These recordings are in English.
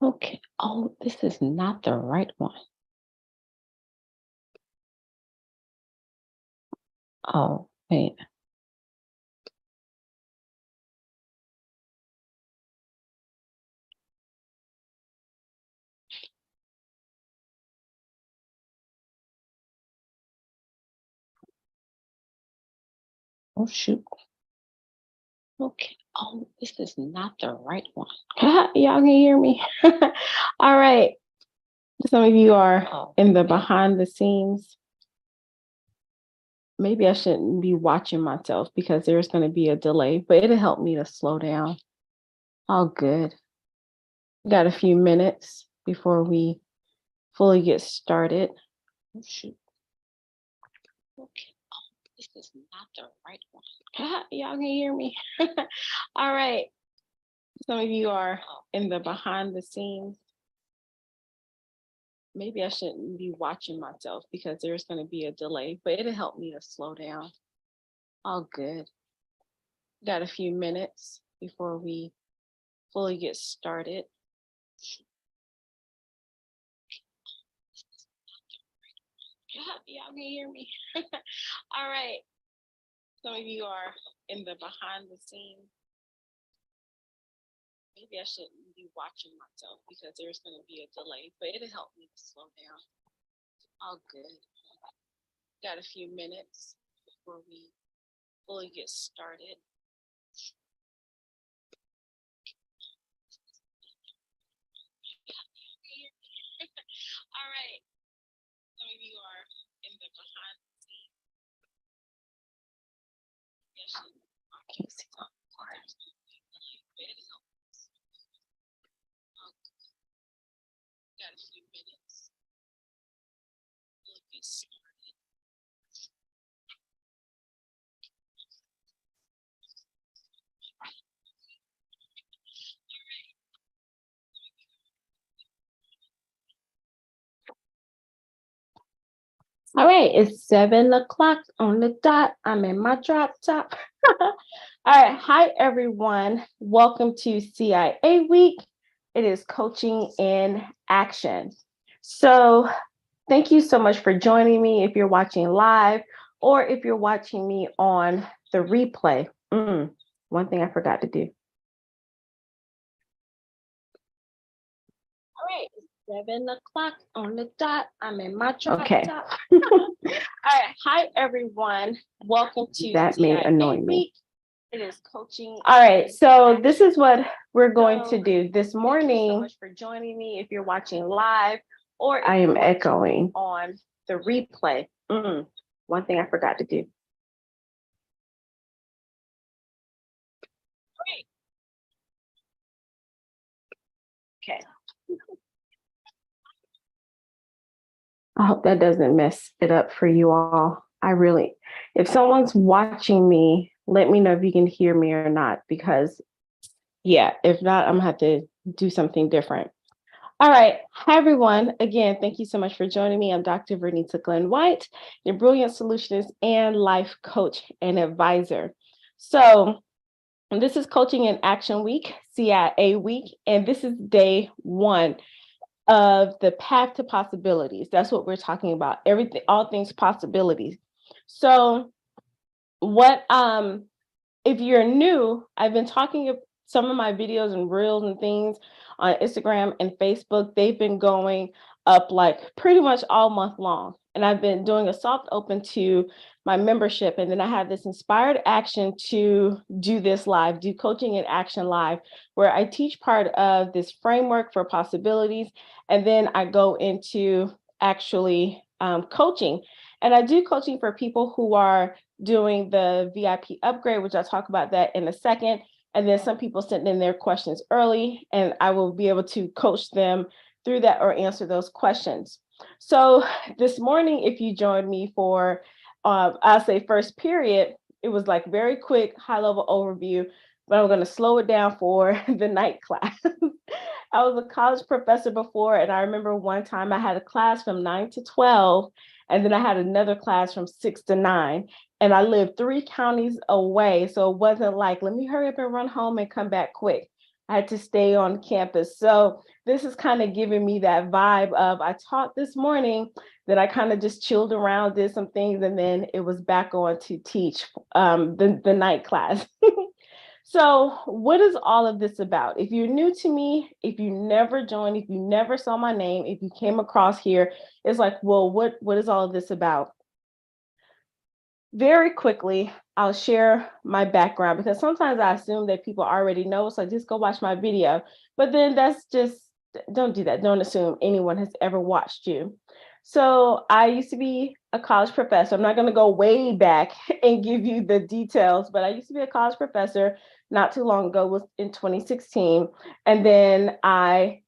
Okay. Oh, this is not the right one. Oh, wait. Oh, shoot. Okay. Oh, this is not the right one. Y'all can hear me. All right. Some of you are in the behind the scenes. Maybe I shouldn't be watching myself because there's going to be a delay, but it'll help me to slow down. All good. Got a few minutes before we fully get started. Oh, shoot. Okay. Oh, this is not the right one. Y'all can hear me. All right. Some of you are in the behind the scenes. Maybe I shouldn't be watching myself because there's going to be a delay, but it'll help me to slow down. All good. Got a few minutes before we fully get started. Y'all can hear me. All right. Some of you are in the behind the scenes. Maybe I shouldn't be watching myself because there's going to be a delay, but it'll help me to slow down. All good. Got a few minutes before we fully get started. All right. Some of you are in the behind the scenes. I can't see the words. Got a few minutes. We'll get started. All right, it's 7 o'clock on the dot. I'm in my drop top. All right, hi everyone. Welcome to CIA Week. It is coaching in action. So, thank you so much for joining me if you're watching live or if you're watching me on the replay. One thing I forgot to do. All right, it's 7 o'clock on the dot. I'm in my drop top. All right, hi everyone. Welcome to that may annoy me. It is coaching. All right, so this is what we're going to do this morning. Thank you so much for joining me if you're watching live or I am echoing on the replay. One thing I forgot to do. Great. Okay. I hope that doesn't mess it up for you all. If someone's watching me, let me know if you can hear me or not, because if not, I'm gonna have to do something different. All right. Hi, everyone. Again, thank you so much for joining me. I'm Dr. Vernita Glenn White, your brilliant solutionist and life coach and advisor. So this is Coaching in Action Week, CIA Week, and this is day one of the path to possibilities. That's what we're talking about. Everything, all things possibilities. So if you're new, I've been talking some of my videos and reels and things on Instagram and Facebook. They've been going up like pretty much all month long. And I've been doing a soft open to my membership. And then I have this inspired action to do this live, do coaching in action live, where I teach part of this framework for possibilities. And then I go into actually coaching. And I do coaching for people who are doing the VIP upgrade, which I'll talk about that in a second. And then some people sent in their questions early, and I will be able to coach them through that or answer those questions. So this morning, if you joined me for, I'll say first period, it was like very quick, high level overview, but I'm going to slow it down for the night class. I was a college professor before, and I remember one time I had a class from 9 to 12, and then I had another class from 6 to 9. And I lived 3 counties away. So it wasn't like, let me hurry up and run home and come back quick. I had to stay on campus. So this is kind of giving me that vibe of I taught this morning, then I kind of just chilled around, did some things, and then it was back on to teach the night class. So, what is all of this about? If you're new to me, if you never joined, if you never saw my name, if you came across here, it's like, well, what is all of this about? Very quickly, I'll share my background because sometimes I assume that people already know, so just go watch my video. But then that's just, don't do that. Don't assume anyone has ever watched you. So I used to be a college professor. I'm not going to go way back and give you the details, but I used to be a college professor not too long ago, was in 2016. And then I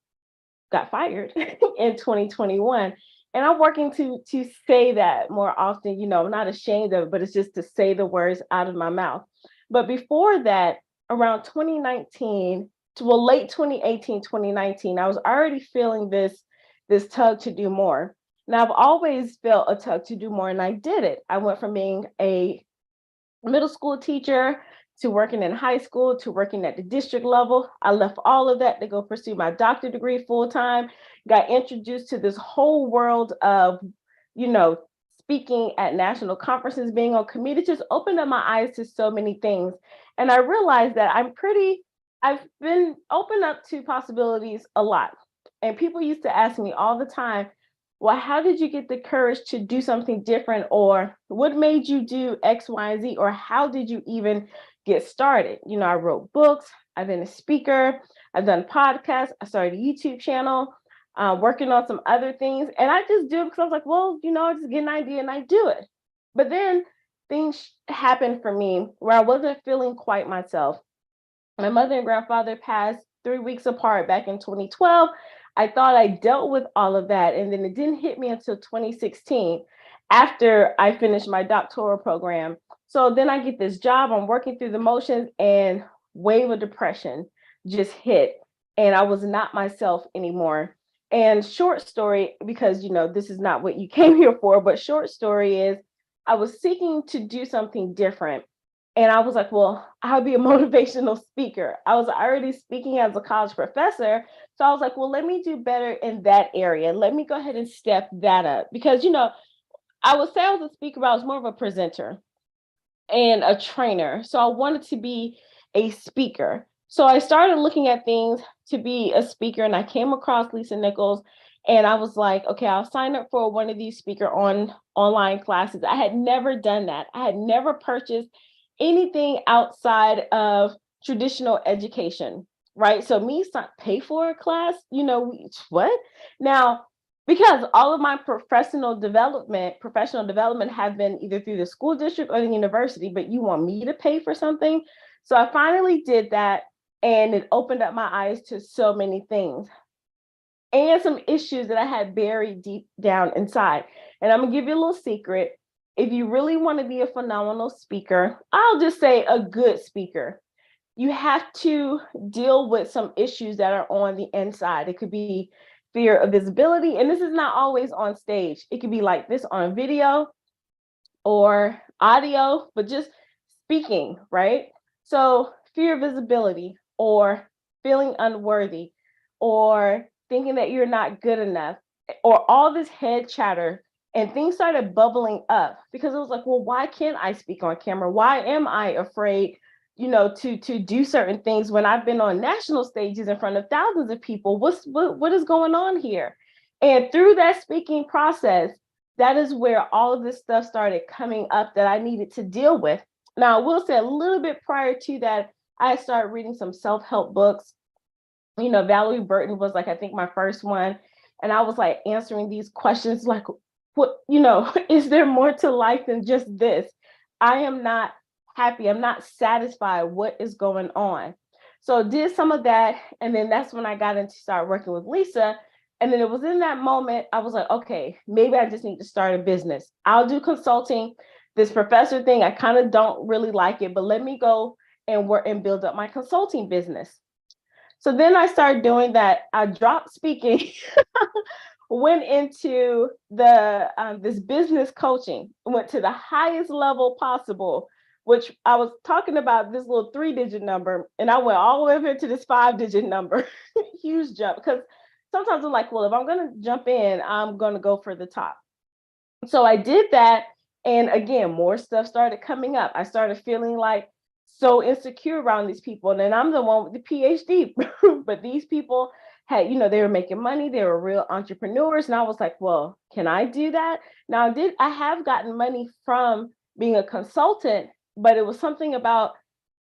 got fired in 2021. And I'm working to say that more often, I'm not ashamed of it, but it's just to say the words out of my mouth. But before that, around 2019, well, late 2018, 2019, I was already feeling this tug to do more. Now I've always felt a tug to do more, and I did it. I went from being a middle school teacher to working in high school to working at the district level. I left all of that to go pursue my doctorate degree full time, got introduced to this whole world of, you know, speaking at national conferences, being on committees, just opened up my eyes to so many things. And I realized that I've been open up to possibilities a lot. And people used to ask me all the time, well, how did you get the courage to do something different? Or what made you do X, Y, and Z? Or how did you even get started? I wrote books, I've been a speaker, I've done podcasts, I started a YouTube channel, working on some other things. And I just do it because I was like, well, I just get an idea and I do it. But then things happened for me where I wasn't feeling quite myself. My mother and grandfather passed 3 weeks apart back in 2012. I thought I dealt with all of that. And then it didn't hit me until 2016 after I finished my doctoral program. So then I get this job, I'm working through the motions, and wave of depression just hit. And I was not myself anymore. And short story, because this is not what you came here for, but short story is I was seeking to do something different. And I was like, well, I'll be a motivational speaker. I was already speaking as a college professor. So I was like, well, let me do better in that area. Let me go ahead and step that up. Because, I would say I was a speaker, but I was more of a presenter and a trainer. So I wanted to be a speaker. So I started looking at things to be a speaker, and I came across Lisa Nichols, and I was like, okay, I'll sign up for one of these online classes. I had never done that. I had never purchased anything outside of traditional education, right? So me pay for a class, what? Now, because all of my professional development have been either through the school district or the university, but you want me to pay for something? So I finally did that, and it opened up my eyes to so many things and some issues that I had buried deep down inside. And I'm gonna give you a little secret. If you really want to be a phenomenal speaker, I'll just say a good speaker, you have to deal with some issues that are on the inside. It could be fear of visibility, and this is not always on stage. It could be like this on video or audio, but just speaking, right? So fear of visibility, or feeling unworthy, or thinking that you're not good enough, or all this head chatter. And things started bubbling up because it was like, well, why can't I speak on camera? Why am I afraid, to do certain things when I've been on national stages in front of thousands of people? What is going on here? And through that speaking process, that is where all of this stuff started coming up that I needed to deal with. Now, I will say a little bit prior to that, I started reading some self-help books. Valerie Burton was like, I think my first one. And I was like answering these questions like, what, is there more to life than just this? I am not happy. I'm not satisfied. What is going on? So did some of that. And then that's when I got into start working with Lisa. And then it was in that moment, I was like, okay, maybe I just need to start a business. I'll do consulting. This professor thing, I kind of don't really like it, but let me go and work and build up my consulting business. So then I started doing that. I dropped speaking, went into the this business coaching, went to the highest level possible, which I was talking about this little 3-digit number, and I went all the way up into this 5-digit number. Huge jump. Because sometimes I'm like, well, if I'm gonna jump in, I'm gonna go for the top. So I did that. And again, more stuff started coming up. I started feeling like so insecure around these people. And then I'm the one with the PhD. But these people had, they were making money, they were real entrepreneurs. And I was like, well, can I do that? Now, I have gotten money from being a consultant, but it was something about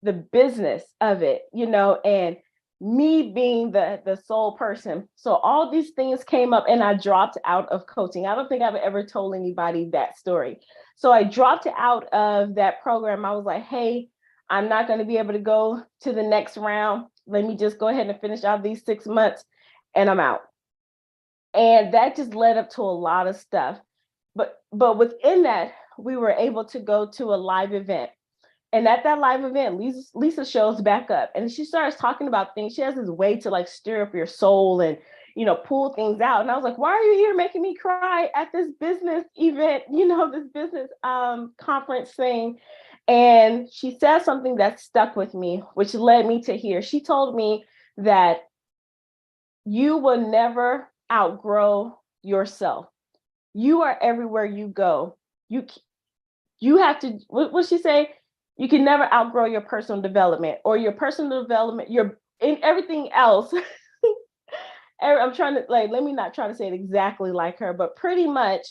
the business of it, and me being the sole person. So all these things came up and I dropped out of coaching. I don't think I've ever told anybody that story. So I dropped out of that program. I was like, hey, I'm not going to be able to go to the next round. Let me just go ahead and finish out these 6 months and I'm out. And that just led up to a lot of stuff. But within that, we were able to go to a live event. And at that live event, Lisa shows back up and she starts talking about things. She has this way to like stir up your soul and, pull things out. And I was like, why are you here making me cry at this business event, this business conference thing? And she said something that stuck with me, which led me to here. She told me that you will never outgrow yourself. You are everywhere you go. You have to, what she say? You can never outgrow your personal development or your personal development, you're in everything else. I'm trying to let me not try to say it exactly like her, but pretty much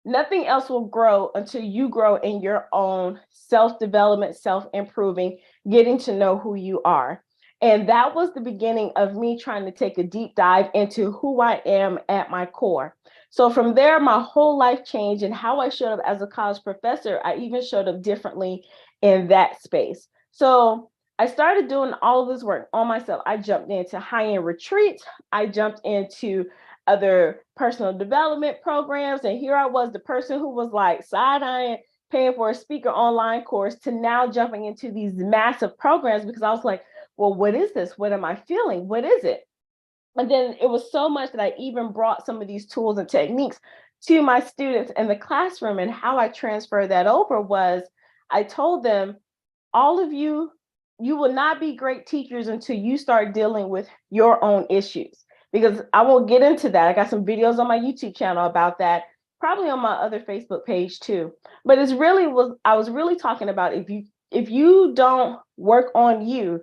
nothing else will grow until you grow in your own self-development, self-improving, getting to know who you are. And that was the beginning of me trying to take a deep dive into who I am at my core. So from there, my whole life changed, and how I showed up as a college professor, I even showed up differently in that space. So I started doing all of this work on myself. I jumped into high-end retreats. I jumped into other personal development programs. And here I was, the person who was like side-eyeing, paying for a speaker online course, to now jumping into these massive programs because I was like, well, what is this? What am I feeling? What is it? And then it was so much that I even brought some of these tools and techniques to my students in the classroom. And how I transferred that over was I told them, all of you, you will not be great teachers until you start dealing with your own issues. Because I won't get into that. I got some videos on my YouTube channel about that, probably on my other Facebook page too. But I was really talking about if you don't work on you,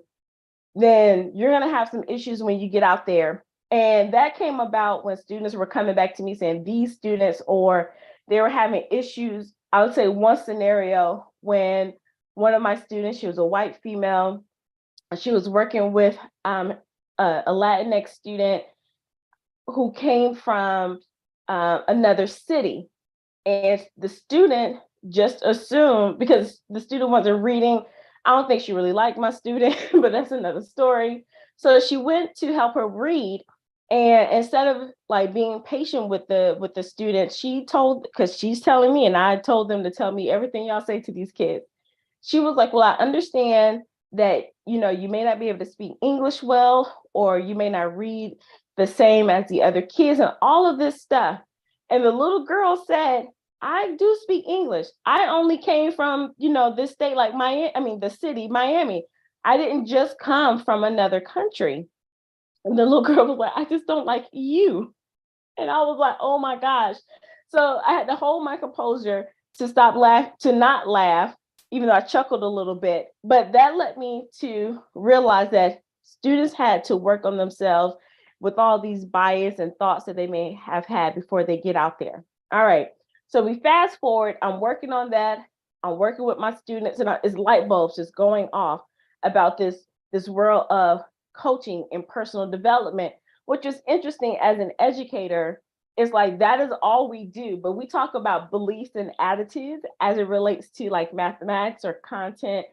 then you're going to have some issues when you get out there. And that came about when students were coming back to me saying these students, or they were having issues. I would say one scenario when one of my students, she was a white female, she was working with a Latinx student who came from another city. And the student just assumed, because the student wasn't reading, I don't think she really liked my student, but that's another story. So she went to help her read. And instead of being patient with the student, she told, because she's telling me, and I told them to tell me everything y'all say to these kids. She was like, well, I understand that, you may not be able to speak English well, or you may not read the same as the other kids and all of this stuff. And the little girl said, I do speak English. I only came from, this state, like the city, Miami. I didn't just come from another country. And the little girl was like, I just don't like you. And I was like, oh my gosh. So I had to hold my composure to not laugh, even though I chuckled a little bit. But that led me to realize that students had to work on themselves with all these bias and thoughts that they may have had before they get out there. All right. So we fast forward. I'm working on that. I'm working with my students, and it's light bulbs just going off about this world of coaching and personal development, which is interesting as an educator. It's like that is all we do, but we talk about beliefs and attitudes as it relates to mathematics or content.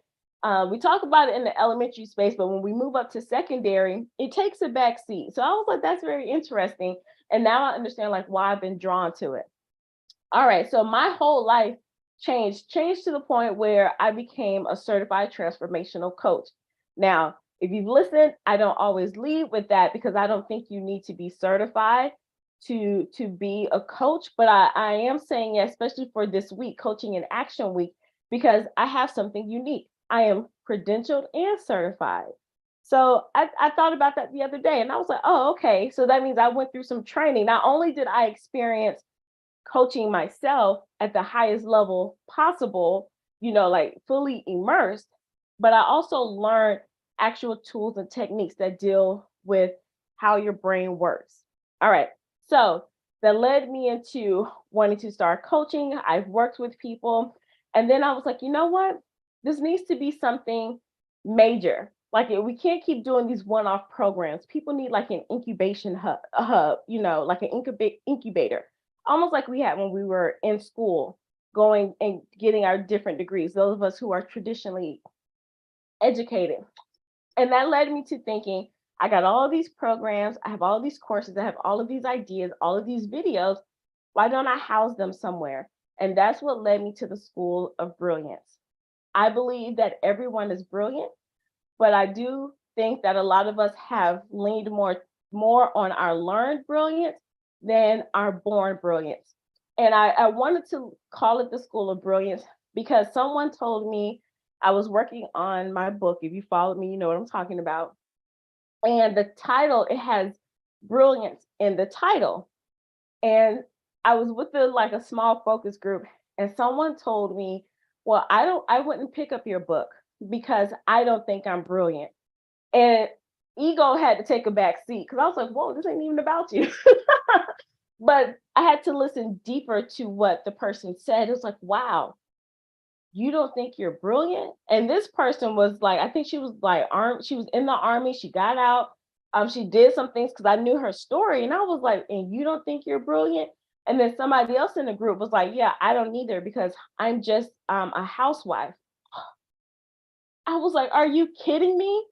We talk about it in the elementary space, but when we move up to secondary, it takes a back seat. So I was like, that's very interesting. And now I understand why I've been drawn to it. All right, so my whole life changed to the point where I became a certified transformational coach. Now, if you've listened, I don't always lead with that because I don't think you need to be certified to be a coach. But I am saying, especially for this week, Coaching in Action Week, because I have something unique. I am credentialed and certified. So I thought about that the other day and I was like, oh, okay. So that means I went through some training. Not only did I experience coaching myself at the highest level possible, like fully immersed, but I also learned actual tools and techniques that deal with how your brain works. All right. So that led me into wanting to start coaching. I've worked with people. And then I was like, you know what? This needs to be something major. Like we can't keep doing these one-off programs. People need like an incubation hub, like an incubator, almost like we had when we were in school, going and getting our different degrees, those of us who are traditionally educated. And that led me to thinking, I got all these programs, I have all these courses, I have all of these ideas, all of these videos. Why don't I house them somewhere? And that's what led me to the School of Brilliance. I believe that everyone is brilliant, but I do think that a lot of us have leaned more on our learned brilliance than our born brilliance. And I wanted to call it the School of Brilliance because someone told me I was working on my book. If you followed me, you know what I'm talking about. And the title, it has brilliance in the title. And I was with like a small focus group, and someone told me, well, I wouldn't pick up your book because I don't think I'm brilliant. And ego had to take a back seat because I was like, whoa, this ain't even about you. But I had to listen deeper to what the person said. It was like, wow, you don't think you're brilliant? And this person was like, I think she was like she was in the army, she got out. She did some things because I knew her story. And I was like, and you don't think you're brilliant? And then somebody else in the group was like, yeah, I don't either because I'm just a housewife. I was like, are you kidding me?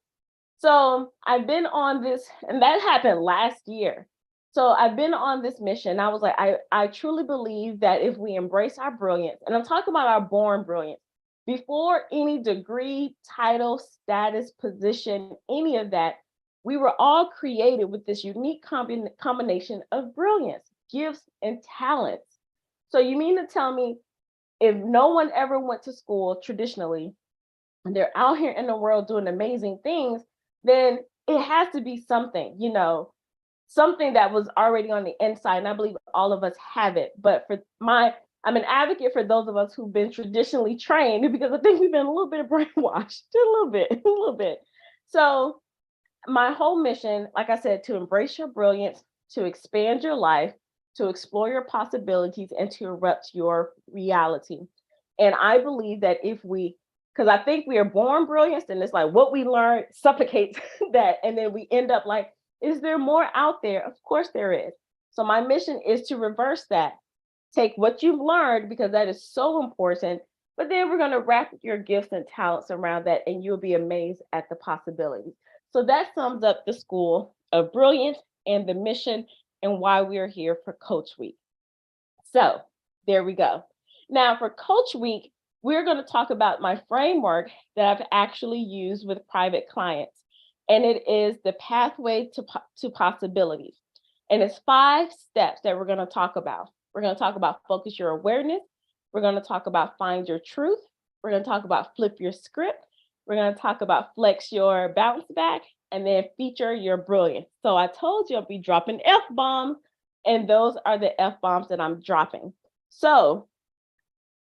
So I've been on this, and that happened last year. So I've been on this mission. I was like, I truly believe that if we embrace our brilliance, and I'm talking about our born brilliance, before any degree, title, status, position, any of that, we were all created with this unique combination of brilliance, gifts, and talents. So you mean to tell me if no one ever went to school traditionally, and they're out here in the world doing amazing things, then it has to be something, something that was already on the inside. And I believe all of us have it. But I'm an advocate for those of us who've been traditionally trained because I think we've been a little bit brainwashed, just a little bit, a little bit. So my whole mission, like I said, to embrace your brilliance, to expand your life, to explore your possibilities, and to erupt your reality. And I believe that because I think we are born brilliant, and it's like what we learn suffocates that. And then we end up like, is there more out there? Of course there is. So my mission is to reverse that. Take what you've learned, because that is so important, but then we're going to wrap your gifts and talents around that, and you'll be amazed at the possibilities. So that sums up the School of Brilliance and the mission and why we are here for Coach Week. So there we go. Now for Coach Week, we're going to talk about my framework that I've actually used with private clients. And it is the pathway to possibilities. And it's 5 steps that we're going to talk about. We're going to talk about focus your awareness. We're going to talk about find your truth. We're going to talk about flip your script. We're going to talk about flex your bounce back, and then feature your brilliance. So I told you I'll be dropping F-bombs, and those are the F-bombs that I'm dropping. So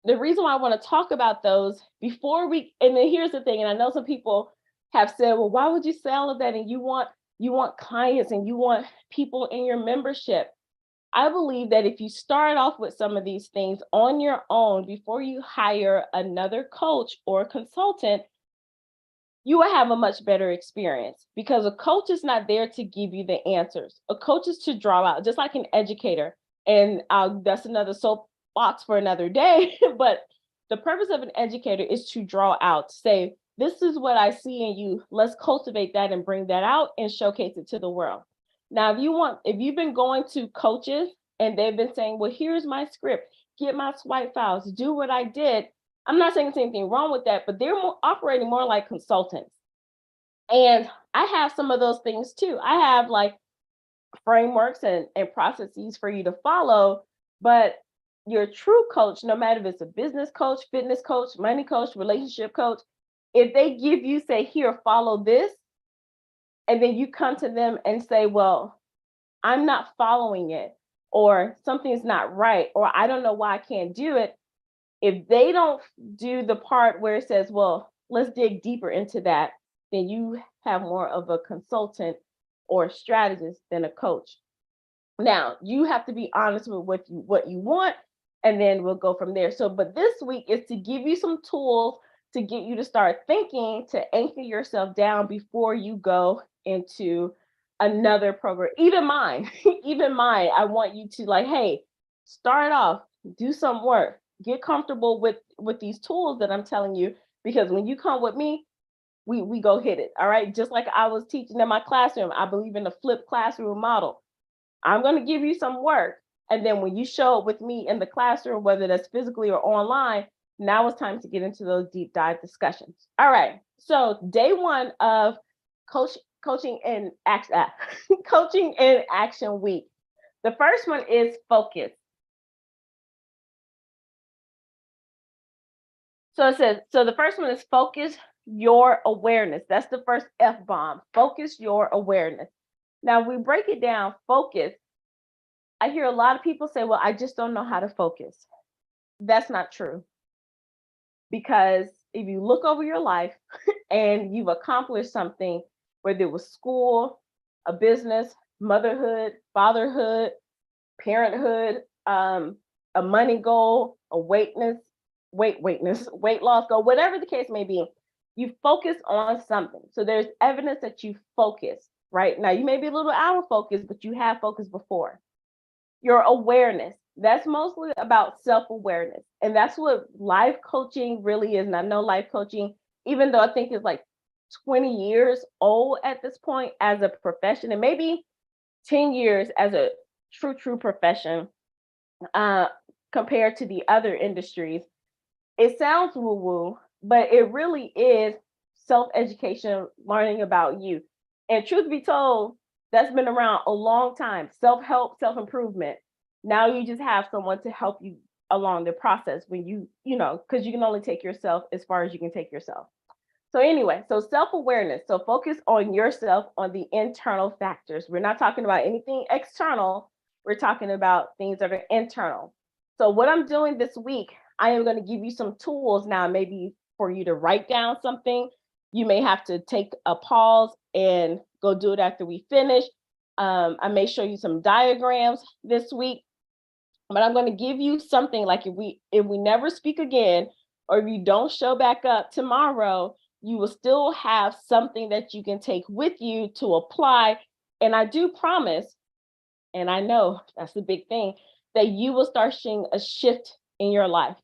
the reason why I want to talk about those and then here's the thing, and I know some people have said, well, why would you say all of that? And you want clients and you want people in your membership. I believe that if you start off with some of these things on your own before you hire another coach or consultant, you will have a much better experience, because a coach is not there to give you the answers. A coach is to draw out, just like an educator. And that's another soapbox for another day. But the purpose of an educator is to draw out, say, this is what I see in you. Let's cultivate that and bring that out and showcase it to the world. Now, if you've been going to coaches and they've been saying, well, here's my script, get my swipe files, do what I did. I'm not saying there's anything wrong with that, but they're operating more like consultants. And I have some of those things too. I have like frameworks and processes for you to follow, but your true coach, no matter if it's a business coach, fitness coach, money coach, relationship coach, if they give you, say, here, follow this, and then you come to them and say, well, I'm not following it, or something's not right, or I don't know why I can't do it. If they don't do the part where it says, well, let's dig deeper into that, then you have more of a consultant or strategist than a coach. Now, you have to be honest with what you want, and then we'll go from there. So, but this week is to give you some tools to get you to start thinking, to anchor yourself down before you go into another program. Even mine, even mine, I want you to, like, hey, start off, do some work, get comfortable with these tools that I'm telling you, because when you come with me, we go hit it. All right. Just like I was teaching in my classroom, I believe in the flipped classroom model. I'm going to give you some work. And then when you show up with me in the classroom, whether that's physically or online, now it's time to get into those deep dive discussions. All right. So day one of coaching in action, coaching in action week. The first one is focus. So it says, so the first one is focus your awareness. That's the first F bomb. Focus your awareness. Now we break it down. Focus. I hear a lot of people say, well, I just don't know how to focus. That's not true. Because if you look over your life and you've accomplished something, whether it was school, a business, motherhood, fatherhood, parenthood, a money goal, a weight loss goal, whatever the case may be, you focus on something. So there's evidence that you focus, right? Now you may be a little out of focus, but you have focused before. Your awareness, that's mostly about self-awareness. And that's what life coaching really is. And I know life coaching, even though I think it's like 20 years old at this point as a profession, and maybe 10 years as a true profession, compared to the other industries, it sounds woo-woo, but it really is self-education, learning about you. And truth be told, that's been around a long time. Self-help, self-improvement. Now you just have someone to help you along the process when because you can only take yourself as far as you can take yourself. So anyway, so self-awareness. So focus on yourself, on the internal factors. We're not talking about anything external. We're talking about things that are internal. So what I'm doing this week, I am going to give you some tools now, maybe for you to write down something. You may have to take a pause and go do it after we finish. I may show you some diagrams this week, but I'm going to give you something like if we never speak again, or if you don't show back up tomorrow, you will still have something that you can take with you to apply. And I do promise, and I know that's the big thing, that you will start seeing a shift in your life.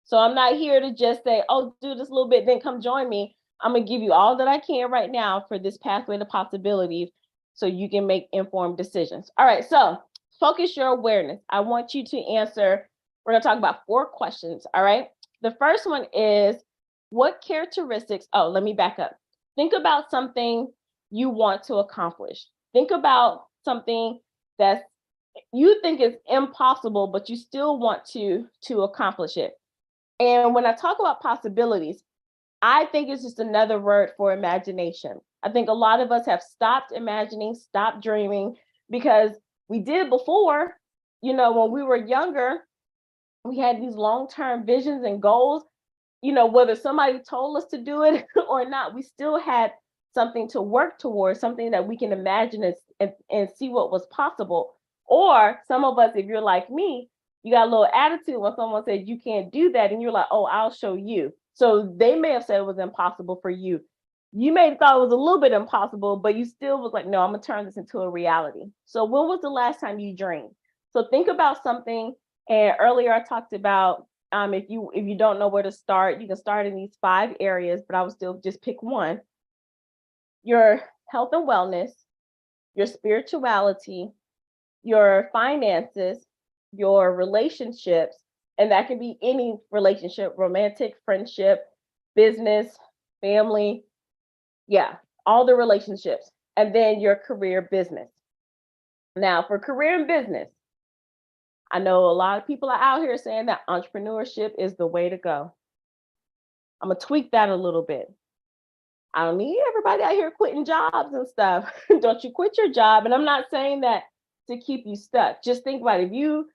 So I'm not here to just say, oh, do this a little bit, then come join me. I'm going to give you all that I can right now for this pathway to possibilities so you can make informed decisions. All right, so focus your awareness. I want you to answer, we're going to talk about 4 questions, all right? The first one is, what characteristics, let me back up. Think about something you want to accomplish. Think about something that you think is impossible, but you still want to accomplish it. And when I talk about possibilities, I think it's just another word for imagination. I think a lot of us have stopped imagining, stopped dreaming, because we did before. When we were younger, we had these long-term visions and goals. Whether somebody told us to do it or not, we still had something to work towards, something that we can imagine and see what was possible. Or some of us, if you're like me, you got a little attitude when someone says you can't do that, and you're like, oh, I'll show you. So they may have said it was impossible for you. You may have thought it was a little bit impossible, but you still was like, no, I'm gonna turn this into a reality. So when was the last time you dreamed? So think about something. And earlier I talked about, if you don't know where to start, you can start in these 5 areas, but I would still just pick one. Your health and wellness, your spirituality, your finances, your relationships, and that can be any relationship, romantic, friendship, business, family, all the relationships, and then your career, business. Now, for career and business, I know a lot of people are out here saying that entrepreneurship is the way to go. I'm gonna tweak that a little bit. I don't need everybody out here quitting jobs and stuff. Don't you quit your job. And I'm not saying that to keep you stuck. Just think about it. If you,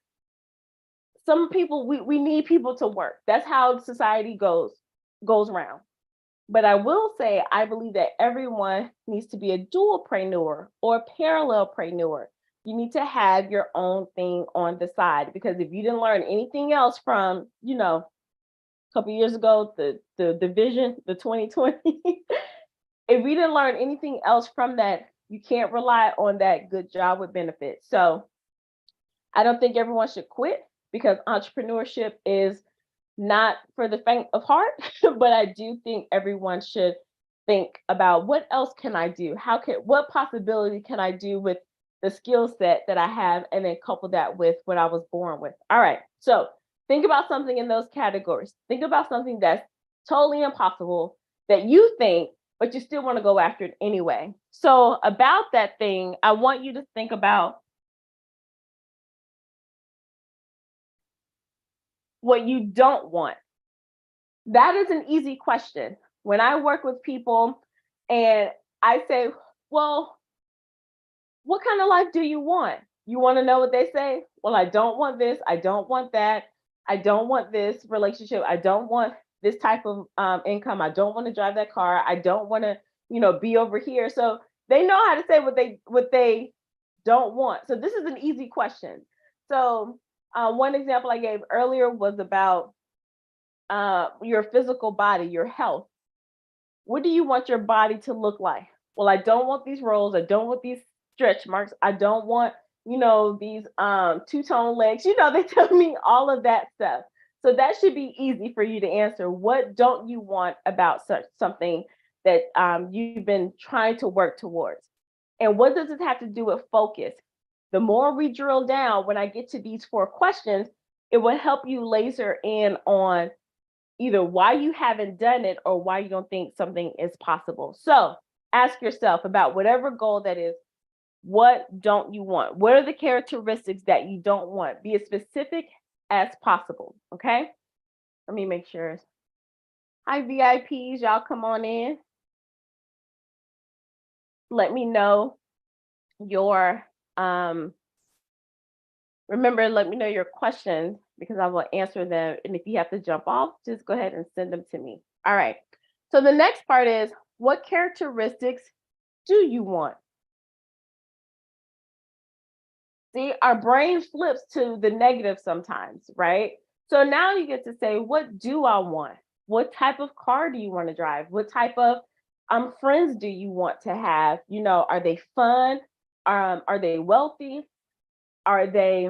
some people, we need people to work. That's how society goes around. But I will say, I believe that everyone needs to be a dualpreneur or parallelpreneur. You need to have your own thing on the side, because if you didn't learn anything else from, a couple years ago, the vision, the 2020, if we didn't learn anything else from that, you can't rely on that good job with benefits. So I don't think everyone should quit, because entrepreneurship is not for the faint of heart, but I do think everyone should think about, what else can I do? What possibility can I do with the skill set that I have, and then couple that with what I was born with. All right. So think about something in those categories. Think about something that's totally impossible that you think, but you still want to go after it anyway. So about that thing, I want you to think about what you don't want. That is an easy question. When I work with people and I say, well, what kind of life do you want? You want to know what they say? Well, I don't want this. I don't want that. I don't want this relationship. I don't want this type of income. I don't want to drive that car. I don't want to, be over here. So they know how to say what they don't want. So this is an easy question. So one example I gave earlier was about your physical body, your health. What do you want your body to look like? Well, I don't want these rolls. I don't want these stretch marks. I don't want, these two-tone legs. They tell me all of that stuff. So that should be easy for you to answer. What don't you want about such something that you've been trying to work towards? And what does it have to do with focus? The more we drill down, when I get to these 4 questions, it will help you laser in on either why you haven't done it or why you don't think something is possible. So ask yourself about whatever goal that is, what don't you want? What are the characteristics that you don't want? Be as specific as possible, okay? Let me make sure. Hi, VIPs, y'all come on in. Let me know your, remember, let me know your questions, because I will answer them. And if you have to jump off, just go ahead and send them to me. All right. So the next part is, what characteristics do you want? See, our brain flips to the negative sometimes, right? So now you get to say, what do I want? What type of car do you want to drive? What type of friends do you want to have? Are they fun? Are they wealthy? Are they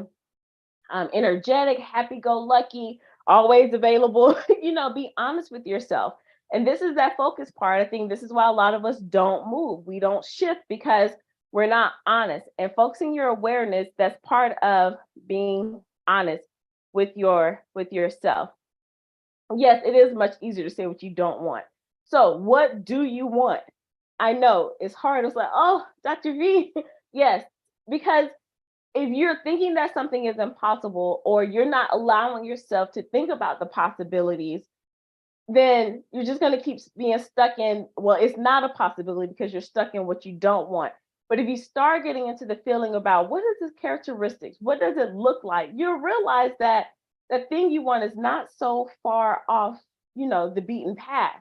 energetic, happy-go-lucky, always available? Be honest with yourself. And this is that focus part. I think this is why a lot of us don't move. We don't shift, because we're not honest. And focusing your awareness, that's part of being honest with yourself. Yes, it is much easier to say what you don't want. So what do you want? I know it's hard. It's like, oh, Dr. V. Yes, because if you're thinking that something is impossible, or you're not allowing yourself to think about the possibilities, then you're just going to keep being stuck in, well, it's not a possibility, because you're stuck in what you don't want. But if you start getting into the feeling about, what is this characteristics? What does it look like? You'll realize that the thing you want is not so far off, the beaten path.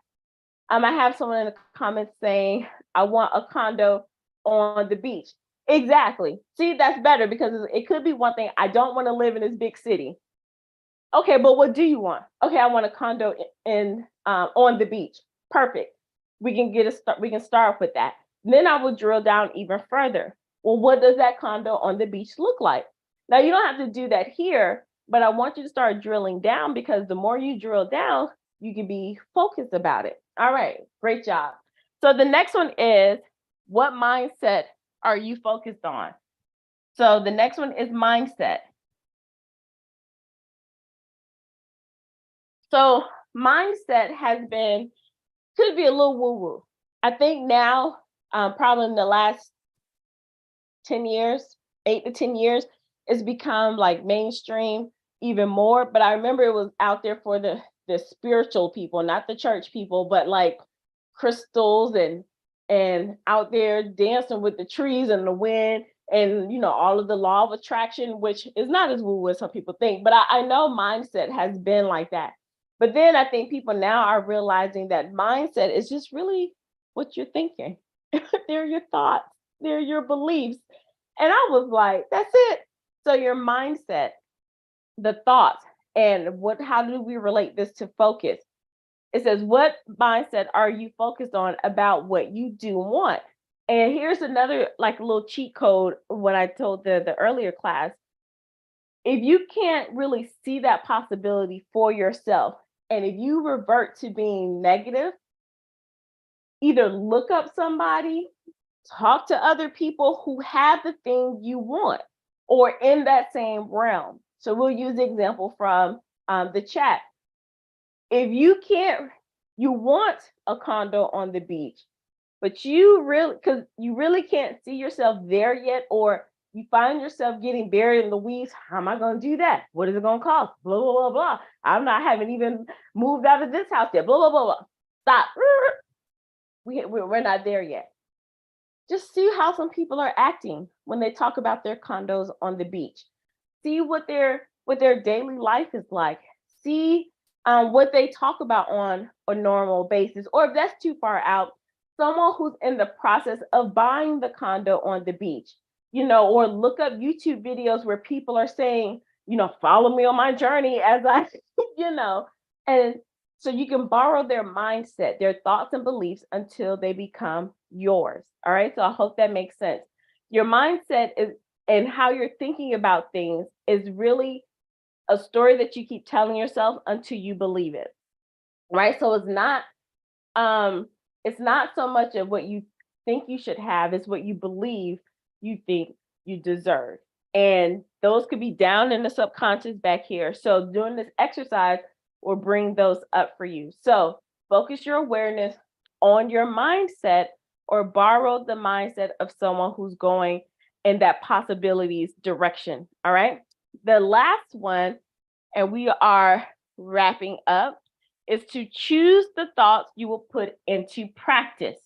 I have someone in the comments saying, I want a condo on the beach. Exactly. See, that's better, because it could be one thing. I don't want to live in this big city. Okay, but what do you want? Okay, I want a condo in on the beach. Perfect. We can start with that. Then I will drill down even further. Well, what does that condo on the beach look like? Now, you don't have to do that here, but I want you to start drilling down, because the more you drill down, you can be focused about it. All right, great job. So the next one is, what mindset are you focused on? So the next one is mindset. So mindset could be a little woo-woo. I think now, probably in the last 10 years, 8 to 10 years, it's become like mainstream even more. But I remember it was out there for the spiritual people, not the church people, but like crystals and out there dancing with the trees and the wind and all of the law of attraction, which is not as woo as some people think. But I know mindset has been like that. But then I think people now are realizing that mindset is just really what you're thinking. They're your thoughts, they're your beliefs. And I was like, that's it. So your mindset, the thoughts, and how do we relate this to focus? It says, what mindset are you focused on about what you do want? And here's another like little cheat code when I told the earlier class. If you can't really see that possibility for yourself, and if you revert to being negative, either look up somebody, talk to other people who have the thing you want or in that same realm. So we'll use the example from the chat. If you want a condo on the beach, but because you really can't see yourself there yet, or you find yourself getting buried in the weeds. How am I going to do that? What is it going to cost? Blah, blah, blah, blah. Haven't even moved out of this house yet. Blah, blah, blah, blah. Stop. We're not there yet. Just see how some people are acting when they talk about their condos on the beach. See what their daily life is like. See what they talk about on a normal basis. Or if that's too far out, someone who's in the process of buying the condo on the beach, or look up YouTube videos where people are saying, follow me on my journey as I, and so you can borrow their mindset, their thoughts and beliefs until they become yours. All right. So I hope that makes sense. Your mindset is, and how you're thinking about things is really a story that you keep telling yourself until you believe it. Right. So it's not so much of what you think you should have, it's what you believe you think you deserve. And those could be down in the subconscious back here. So doing this exercise will bring those up for you. So focus your awareness on your mindset or borrow the mindset of someone who's going in that possibilities direction. All right. The last one, and we are wrapping up, is to choose the thoughts you will put into practice.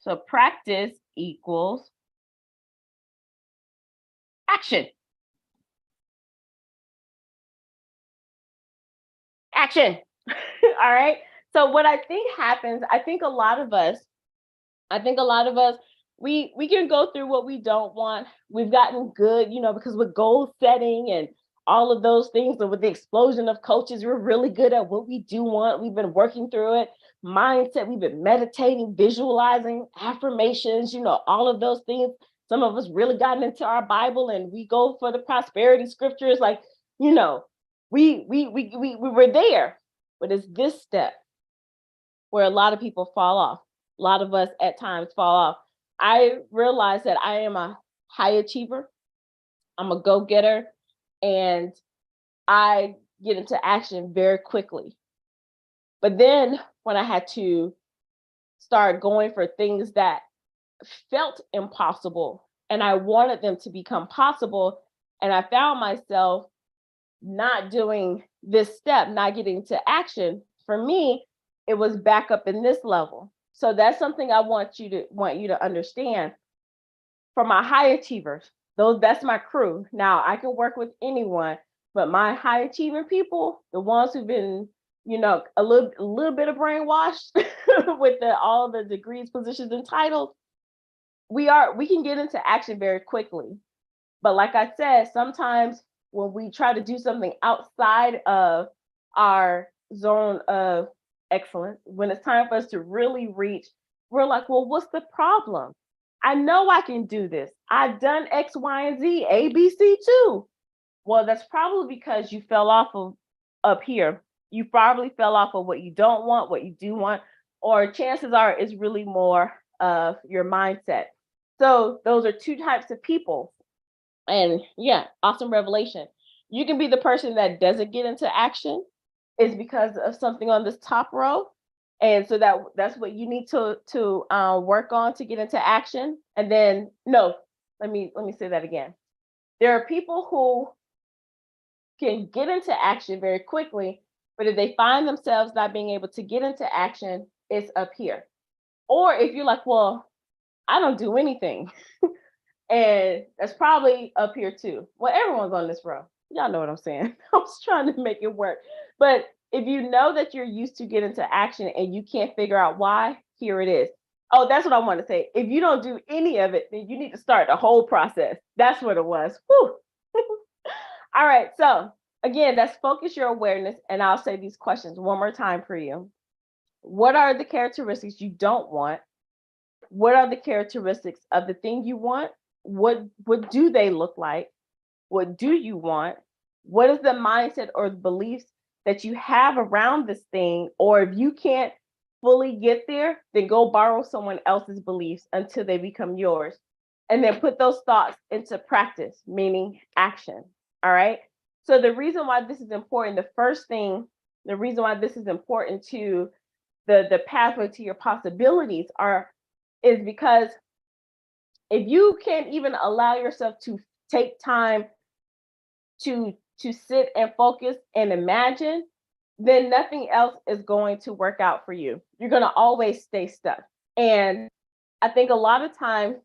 So practice equals action. Action. All right. So what I think happens, I think a lot of us, we can go through what we don't want. We've gotten good, because with goal setting and all of those things, and with the explosion of coaches, we're really good at what we do want. We've been working through it. Mindset, we've been meditating, visualizing, affirmations, all of those things. Some of us really gotten into our Bible and we go for the prosperity scriptures. Like, we were there, but it's this step where a lot of people fall off. A lot of us at times fall off. I realize that I am a high achiever. I'm a go-getter, and I get into action very quickly. But then when I had to start going for things that felt impossible and I wanted them to become possible, and I found myself not doing this step, not getting to action, for me, it was back up in this level. So that's something I want you to understand. For my high achievers, that's my crew. Now I can work with anyone, but my high achieving people, the ones who've been, a little bit of brainwashed with all the degrees, positions, and titles, we can get into action very quickly. But like I said, sometimes when we try to do something outside of our zone of excellence, when it's time for us to really reach, we're like, well, what's the problem? I know I can do this. I've done X, Y, and Z, A, B, C too. Well, that's probably because you fell off of up here. You probably fell off of what you don't want, what you do want, or chances are it's really more of your mindset. So those are two types of people. And yeah, awesome revelation. You can be the person that doesn't get into action is because of something on this top row. And so that's what you need to work on to get into action. And then, no, let me say that again. There are people who can get into action very quickly, but if they find themselves not being able to get into action, it's up here. Or if you're like, well, I don't do anything, and that's probably up here too. Well, everyone's on this row. Y'all know what I'm saying. I was trying to make it work. But if you know that you're used to get into action and you can't figure out why, here it is. Oh, that's what I want to say. If you don't do any of it, then you need to start the whole process. That's what it was. Whew. All right. So again, that's focus your awareness. And I'll say these questions one more time for you. What are the characteristics you don't want? What are the characteristics of the thing you want? What do they look like? What do you want? What is the mindset or the beliefs that you have around this thing? Or if you can't fully get there, then go borrow someone else's beliefs until they become yours. And then put those thoughts into practice, meaning action. All right. So the reason why this is important, the reason why this is important to the pathway to your possibilities is because if you can't even allow yourself to take time to sit and focus and imagine, then nothing else is going to work out for you. You're going to always stay stuck. And I think a lot of times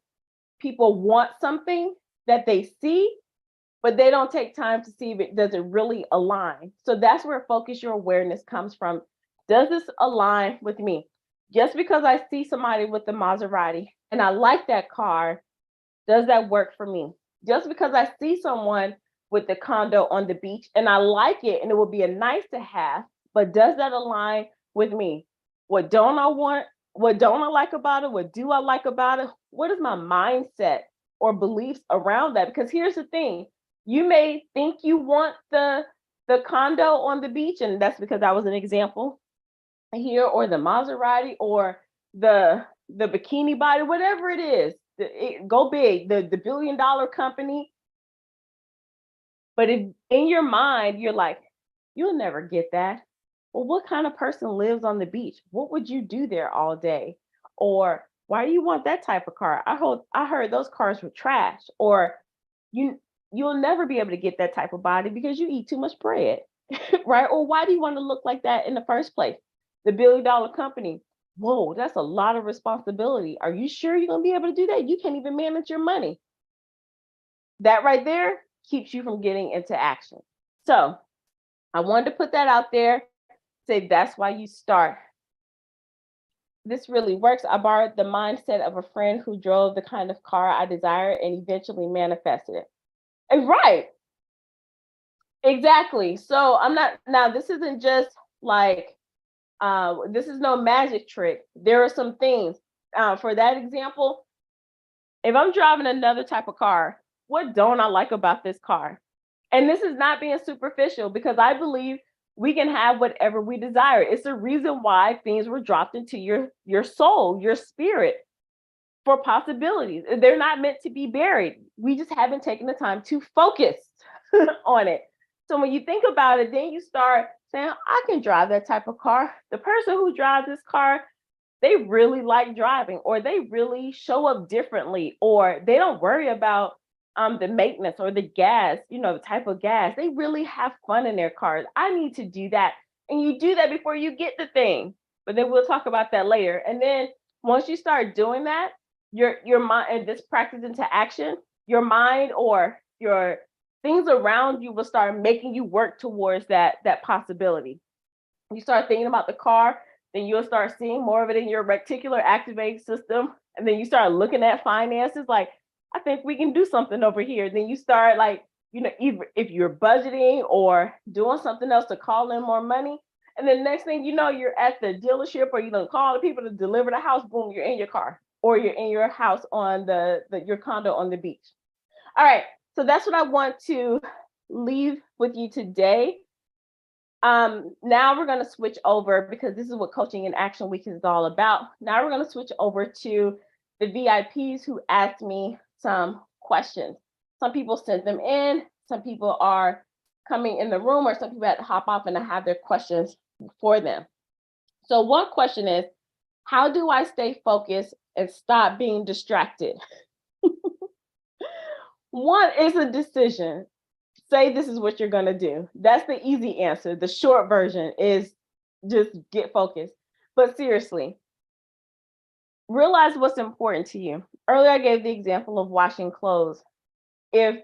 people want something that they see, but they don't take time to see if it does it really align. So that's where focus your awareness comes from. Does this align with me? Just because I see somebody with the Maserati and I like that car, does that work for me? Just because I see someone with the condo on the beach and I like it and it would be a nice to have, but does that align with me? What don't I want? What don't I like about it? What do I like about it? What is my mindset or beliefs around that? Because here's the thing, you may think you want the condo on the beach, and that's because that was an example here, or the Maserati, or the bikini body, whatever it is. Go big, the $1 billion company. But if in your mind you're like, you'll never get that. Well, what kind of person lives on the beach? What would you do there all day? Or why do you want that type of car? I heard those cars were trash. Or you'll never be able to get that type of body because you eat too much bread, right? Or why do you want to look like that in the first place? The $1 billion company. Whoa, that's a lot of responsibility. Are you sure you're gonna be able to do that? You can't even manage your money. That right there keeps you from getting into action. So I wanted to put that out there, say that's why you start. This really works. I borrowed the mindset of a friend who drove the kind of car I desired and eventually manifested it. And right, exactly. So I'm not, now this isn't just like, this is no magic trick. There are some things. For that example, if I'm driving another type of car, what don't I like about this car? And this is not being superficial, because I believe we can have whatever we desire. It's the reason why things were dropped into your soul, your spirit, for possibilities. They're not meant to be buried. We just haven't taken the time to focus on it. So when you think about it, then you start saying, I can drive that type of car. The person who drives this car, they really like driving, or they really show up differently, or they don't worry about the maintenance or the gas, the type of gas. They really have fun in their cars. I need to do that. And you do that before you get the thing. But then we'll talk about that later. And then once you start doing that, your mind, and this practice into action, your mind or your things around you will start making you work towards that possibility. You start thinking about the car, then you'll start seeing more of it in your reticular activating system. And then you start looking at finances like, I think we can do something over here. Then you start like, either if you're budgeting or doing something else to call in more money. And then next thing you know, you're at the dealership, or you don't call the people to deliver the house. Boom, you're in your car, or you're in your house on your condo on the beach. All right. So that's what I want to leave with you today. Now we're going to switch over, because this is what Coaching in Action Week is all about. Now we're going to switch over to the VIPs who asked me some questions. Some people sent them in, some people are coming in the room, or some people had to hop off and I have their questions for them. So one question is, how do I stay focused and stop being distracted? One is a decision. Say this is what you're going to do. That's the easy answer. The short version is just get focused. But seriously, realize what's important to you. Earlier, I gave the example of washing clothes. If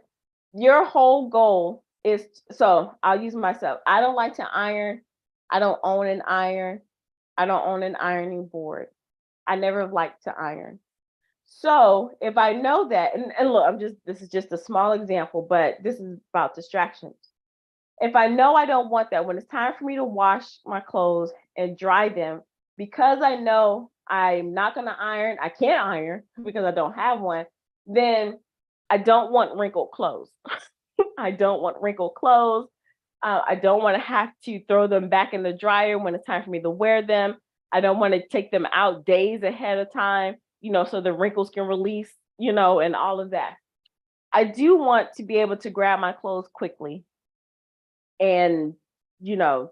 your whole goal is, so I'll use myself. I don't like to iron. I don't own an iron. I don't own an ironing board. I never liked to iron. So if I know that, and look, this is just a small example, but this is about distractions. If I know I don't want that, when it's time for me to wash my clothes and dry them, because I know I'm not going to iron, I can't iron because I don't have one, then I don't want wrinkled clothes. I don't want wrinkled clothes. I don't want to have to throw them back in the dryer when it's time for me to wear them. I don't want to take them out days ahead of time, so the wrinkles can release, and all of that. I do want to be able to grab my clothes quickly. And,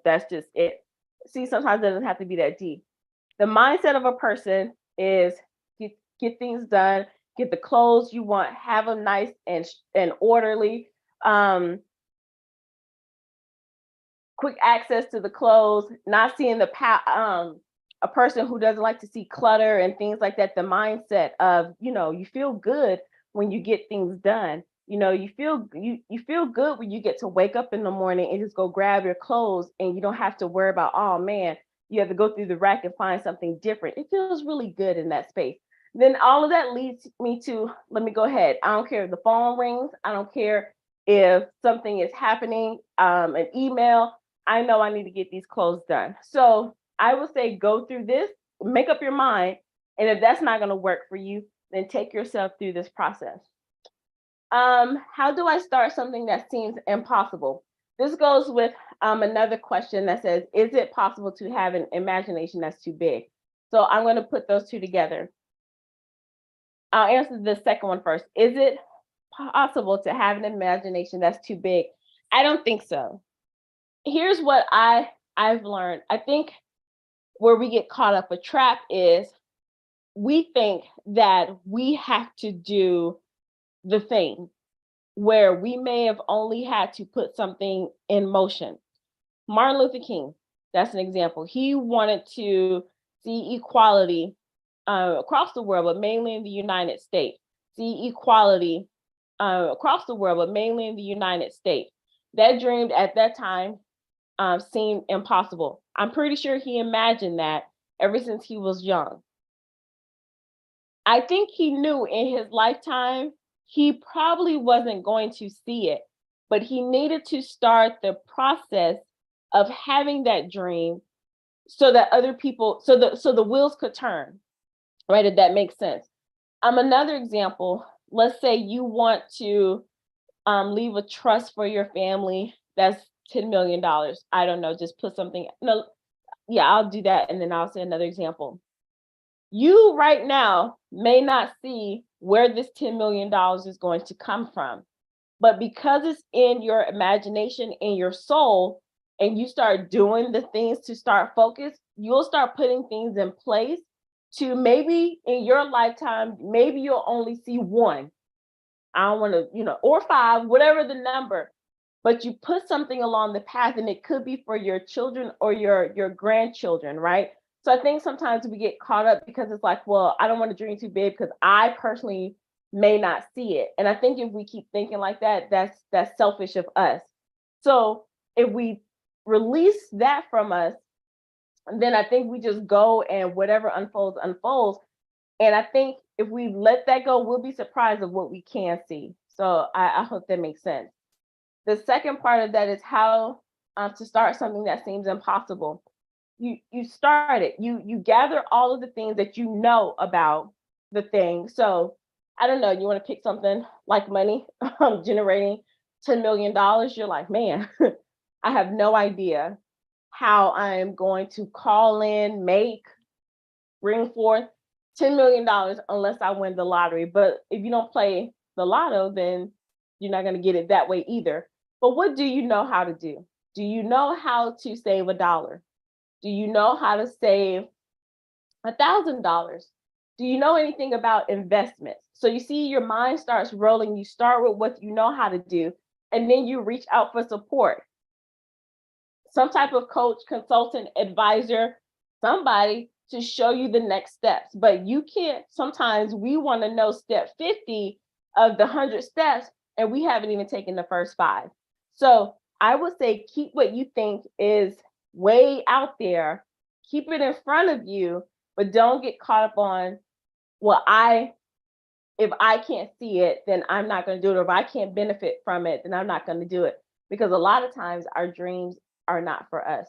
that's just it. See, sometimes it doesn't have to be that deep. The mindset of a person is get things done, get the clothes you want, have them nice and orderly. Um, Quick access to the clothes, not seeing a person who doesn't like to see clutter and things like that. The mindset of, you feel good when you get things done. You feel good when you get to wake up in the morning and just go grab your clothes and you don't have to worry about, oh man, you have to go through the rack and find something different. It feels really good in that space. Then all of that leads me to, let me go ahead. I don't care if the phone rings. I don't care if something is happening, an email. I know I need to get these clothes done. So I would say go through this, make up your mind. And if that's not going to work for you, then take yourself through this process. How do I start something that seems impossible? This goes with another question that says, is it possible to have an imagination that's too big? So I'm going to put those two together. I'll answer the second one first. Is it possible to have an imagination that's too big? I don't think so. Here's what I've learned. I think where we get caught up a trap is we think that we have to do the thing where we may have only had to put something in motion. Martin Luther King, that's an example. He wanted to see equality across the world, but mainly in the United States. See equality across the world, but mainly in the United States. That dream at that time seemed impossible. I'm pretty sure he imagined that ever since he was young. I think he knew in his lifetime he probably wasn't going to see it, but he needed to start the process of having that dream so that other people, so the wheels could turn, right? If that makes sense. Another example. Let's say you want to leave a trust for your family that's $10 million. I don't know, just put something. No, yeah, I'll do that, and then I'll say another example. You right now may not see where this $10 million is going to come from, but because it's in your imagination, in your soul, and you start doing the things to start focus, you'll start putting things in place to maybe in your lifetime, maybe you'll only see one. I don't want to, or five, whatever the number, but you put something along the path and it could be for your children or your grandchildren, right? So I think sometimes we get caught up because it's like, well, I don't want to dream too big because I personally may not see it. And I think if we keep thinking like that, that's selfish of us. So if we release that from us, then I think we just go and whatever unfolds, unfolds. And I think if we let that go, we'll be surprised of what we can see. So I hope that makes sense. The second part of that is how to start something that seems impossible. You start it. You gather all of the things that you know about the thing. So I don't know. You want to pick something like money, generating $10 million. You're like, man, I have no idea how I'm going to call in, make, bring forth $10 million unless I win the lottery. But if you don't play the lotto, then you're not going to get it that way either. But what do you know how to do? Do you know how to save $1? Do you know how to save $1,000? Do you know anything about investments? So you see your mind starts rolling. You start with what you know how to do, and then you reach out for support. Some type of coach, consultant, advisor, somebody to show you the next steps. But you can't, sometimes we want to know step 50 of the 100 steps, and we haven't even taken the first 5. So I would say keep what you think is way out there, keep it in front of you, but don't get caught up on, well, if I can't see it, then I'm not going to do it. Or if I can't benefit from it, then I'm not going to do it. Because a lot of times our dreams are not for us.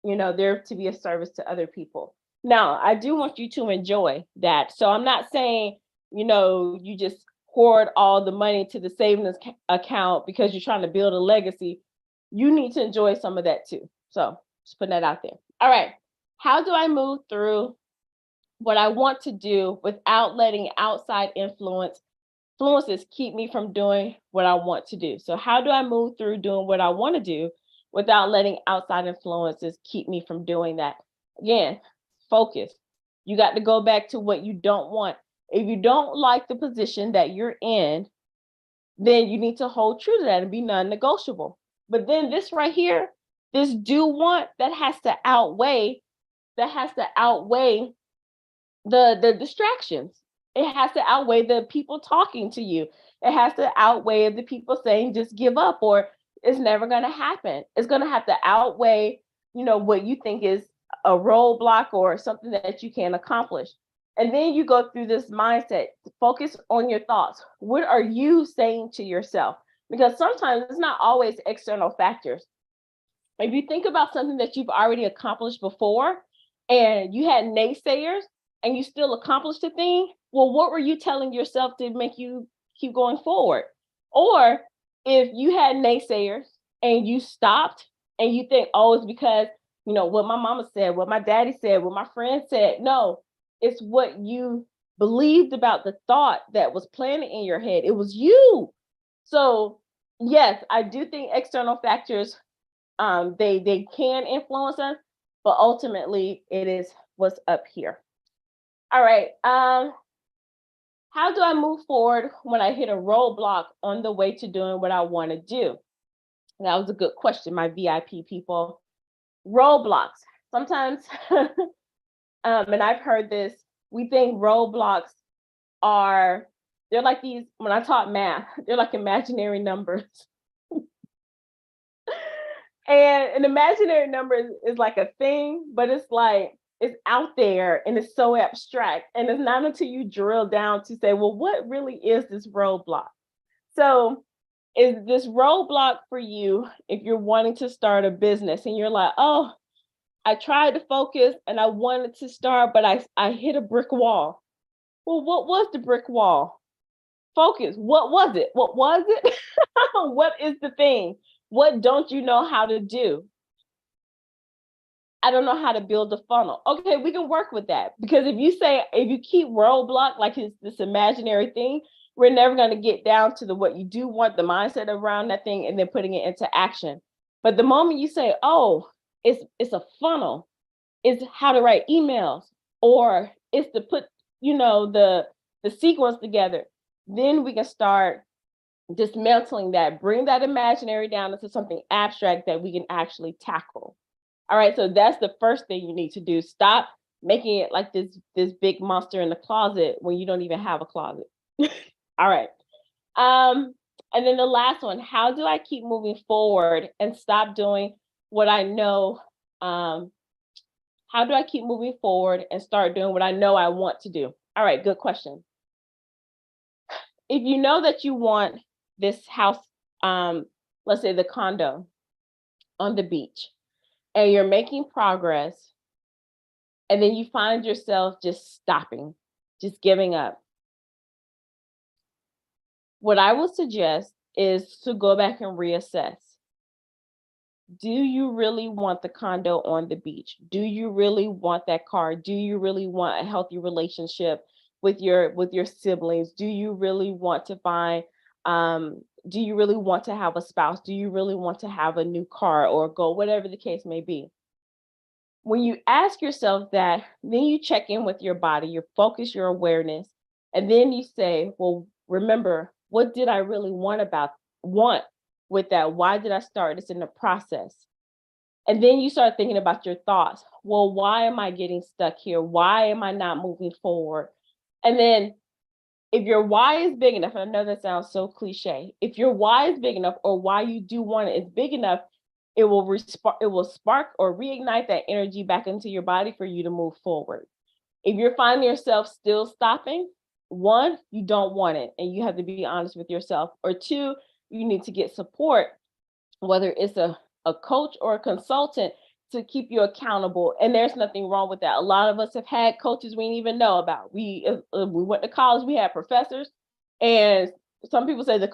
They're to be a service to other people. Now, I do want you to enjoy that. So I'm not saying, you just hoard all the money to the savings account because you're trying to build a legacy. You need to enjoy some of that too. So just putting that out there. All right. How do I move through what I want to do without letting outside influences keep me from doing what I want to do? So how do I move through doing what I want to do without letting outside influences keep me from doing that? Again, focus. You got to go back to what you don't want. If you don't like the position that you're in, then you need to hold true to that and be non-negotiable. But then this right here, this do want, that has to outweigh the distractions. It has to outweigh the people talking to you. It has to outweigh the people saying just give up or it's never going to happen. It's going to have to outweigh, what you think is a roadblock or something that you can accomplish. And then you go through this mindset, focus on your thoughts. What are you saying to yourself? Because sometimes it's not always external factors. If you think about something that you've already accomplished before and you had naysayers and you still accomplished the thing, well, what were you telling yourself to make you keep going forward? Or if you had naysayers and you stopped and you think, oh, it's because, what my mama said, what my daddy said, what my friend said. No, it's what you believed about the thought that was planted in your head. It was you. So yes, I do think external factors, they can influence us, but ultimately it is what's up here. All right. How do I move forward when I hit a roadblock on the way to doing what I want to do? That was a good question, my VIP people. Roadblocks. Sometimes, and I've heard this, we think roadblocks they're like these, when I taught math, they're like imaginary numbers. And an imaginary number is like a thing, but it's like, it's out there and it's so abstract. And it's not until you drill down to say, well, what really is this roadblock? So is this roadblock for you if you're wanting to start a business and you're like, oh, I tried to focus and I wanted to start, but I hit a brick wall. Well, what was the brick wall? Focus. What was it? What was it? What is the thing? What don't you know how to do? I don't know how to build a funnel. Okay, we can work with that. Because if you keep roadblock like it's this imaginary thing, we're never going to get down to what you do want, the mindset around that thing, and then putting it into action. But the moment you say, oh, it's a funnel, it's how to write emails, or it's to put, the sequence together, then we can start dismantling that, bring that imaginary down into something abstract that we can actually tackle. All right, so that's the first thing you need to do. Stop making it like this big monster in the closet when you don't even have a closet. All right. And then the last one, how do I keep moving forward and stop doing what I know? How do I keep moving forward and start doing what I know I want to do? All right, good question. If you know that you want this house, let's say the condo on the beach, and you're making progress, and then you find yourself just stopping, just giving up, what I would suggest is to go back and reassess. Do you really want the condo on the beach? Do you really want that car? Do you really want a healthy relationship with your siblings? Do you really want to do you really want to have a spouse? Do you really want to have a new car or go, whatever the case may be? when you ask yourself that, then you check in with your body, your focus, your awareness, and then you say, well, remember, what did I really want with that? Why did I start this in the process? And then you start thinking about your thoughts. Well, why am I getting stuck here? Why am I not moving forward? And then if your why is big enough, and I know that sounds so cliche, if your why is big enough or why you do want it is big enough, it will spark or reignite that energy back into your body for you to move forward. If you're finding yourself still stopping, one, you don't want it and you have to be honest with yourself. Or two, you need to get support, whether it's a coach or a consultant to keep you accountable. And there's nothing wrong with that. A lot of us have had coaches we didn't even know about. We went to college, we had professors, and some people say the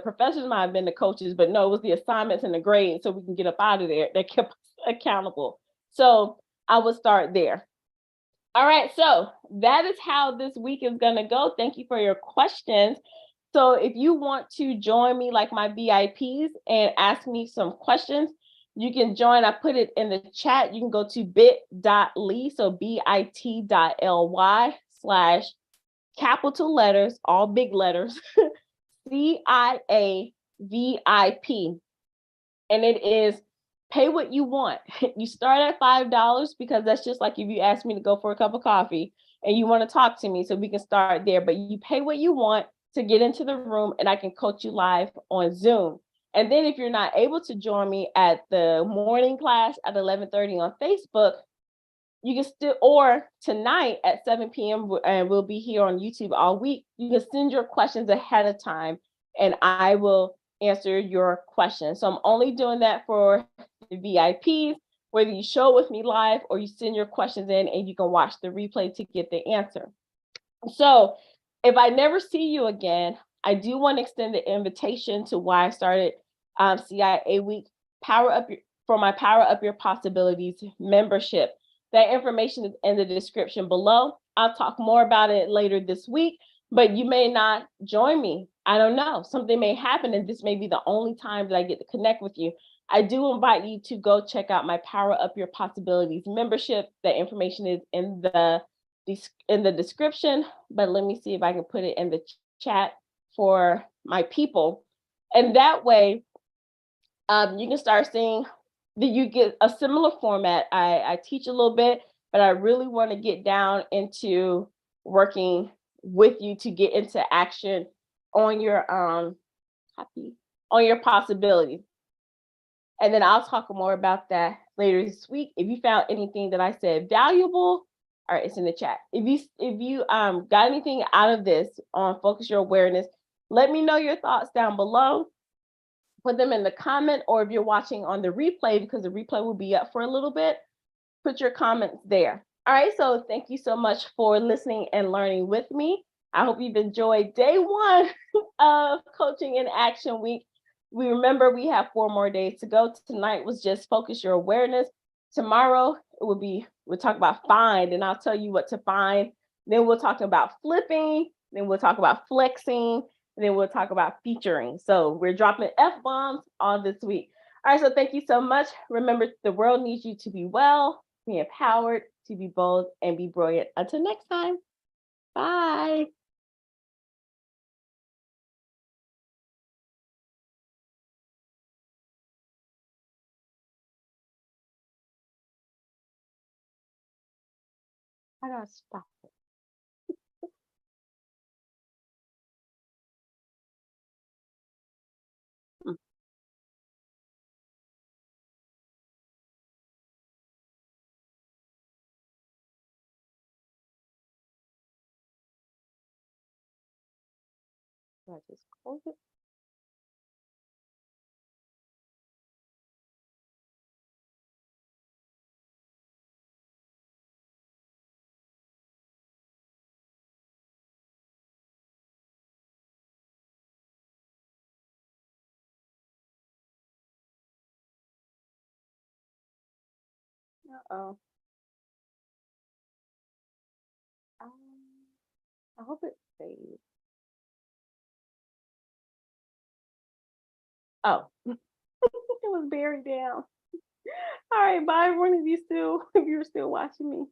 professors might have been the coaches, but no, it was the assignments and the grades so we can get up out of there that kept us accountable. So I would start there. All right, so that is how this week is going to go. Thank you for your questions. So if you want to join me like my VIPs and ask me some questions, you can join. I put it in the chat. You can go to bit.ly, so bit.ly/capital letters, all big letters, CIAVIP. And it is pay what you want. You start at $5 because that's just like if you ask me to go for a cup of coffee and you want to talk to me, so we can start there. But you pay what you want to get into the room and I can coach you live on Zoom. And then if you're not able to join me at the morning class at 11:30 on Facebook, you can still, or tonight at 7 p.m. and we'll be here on YouTube all week. You can send your questions ahead of time and I will answer your questions. So I'm only doing that for the VIPs, whether you show with me live or you send your questions in and you can watch the replay to get the answer. So if I never see you again, I do want to extend the invitation to why I started CIA Week for my Power Up Your Possibilities membership. That information is in the description below. I'll talk more about it later this week, but you may not join me. I don't know. Something may happen, and this may be the only time that I get to connect with you. I do invite you to go check out my Power Up Your Possibilities membership. The information is in the description, but let me see if I can put it in the chat for my people. And that way, you can start seeing that you get a similar format. I teach a little bit, but I really want to get down into working with you to get into action on your on your possibilities. And then I'll talk more about that later this week. If you found anything that I said valuable, all right, it's in the chat. If you got anything out of this on Focus Your Awareness, let me know your thoughts down below. Put them in the comment, or if you're watching on the replay, because the replay will be up for a little bit, put your comments there. All right, so thank you so much for listening and learning with me. I hope you've enjoyed day one of Coaching in Action Week. We have 4 more days to go. Tonight was just Focus Your Awareness. Tomorrow we'll talk about find, and I'll tell you what to find. Then we'll talk about flipping. Then we'll talk about flexing. And then we'll talk about featuring. So we're dropping F-bombs all this week. All right, so thank you so much. Remember, the world needs you to be well, be empowered, to be bold, and be brilliant. Until next time, bye. I gotta stop. Mm, I just close it? Uh-oh. Um, I hope it saves. Oh, it was buried down. All right, bye everyone if you still if you're still watching me.